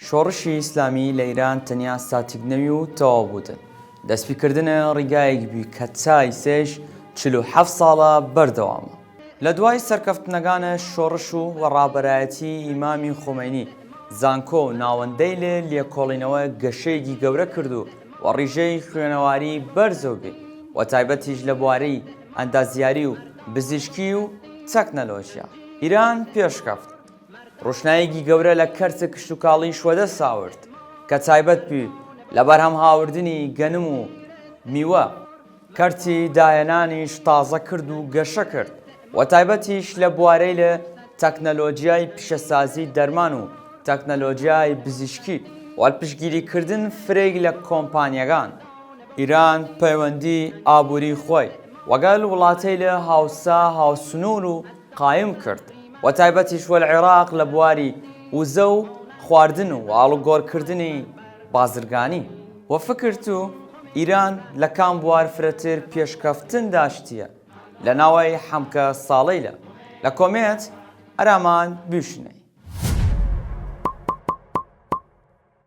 شۆڕشی ئیسلامی لە ئیران تەنیا ساتیگنەوی و تەواو بوودن. دەستپێکردنە ڕێگایەک بووی کە چای سێژ 47 ساڵە بەردەوامە. لە دوای سەرکەوتنەکانە شۆڕش و وەڕابەرایەتی ئیمامی خۆمەینی زانکۆ و ناوەندەی لێ لێکۆڵینەوە گەشەیەکی گەورە کرد و ڕیژەی خوێنەواری بەرزەوبێ و تایبەتیش لە بوارەی ئەندازیاری و پزیشکی و تەکنەلۆژیا. ئیران پێشکەوت ڕۆشنایەکی گەورە لە کەرتە کشتوکاڵی شوەدە ساورد کە تایبەت بوو لە بەرهەم هاوردنی گەنم و میوە. کەرتی داهێنانیش تازە کرد و گەشە کرد و تایبەتیش لە بوارەی لە تەکنەلۆژیای پیشەسازی دەرمان و تەکنەلۆژیای پزیشکی و پشتگیریکردن فرێک لە کۆمپانیەکان. ئیران پەیوەندی ئابووری خۆی وەگەڵ وڵاتەی لە هاوسا هاوسنوور و قایم کرد و تایبەتیش وە لە عێراق لە بواری وزە و خواردن و ئاڵوگۆڕکردنی بازرگانی. و فکرت و ئیران لە کام بوار فرەتر پێشکەفتن داشتیە لە ناوەی حەمکە ساڵەیدا لە کۆمێت ئەرامان بیشنەی.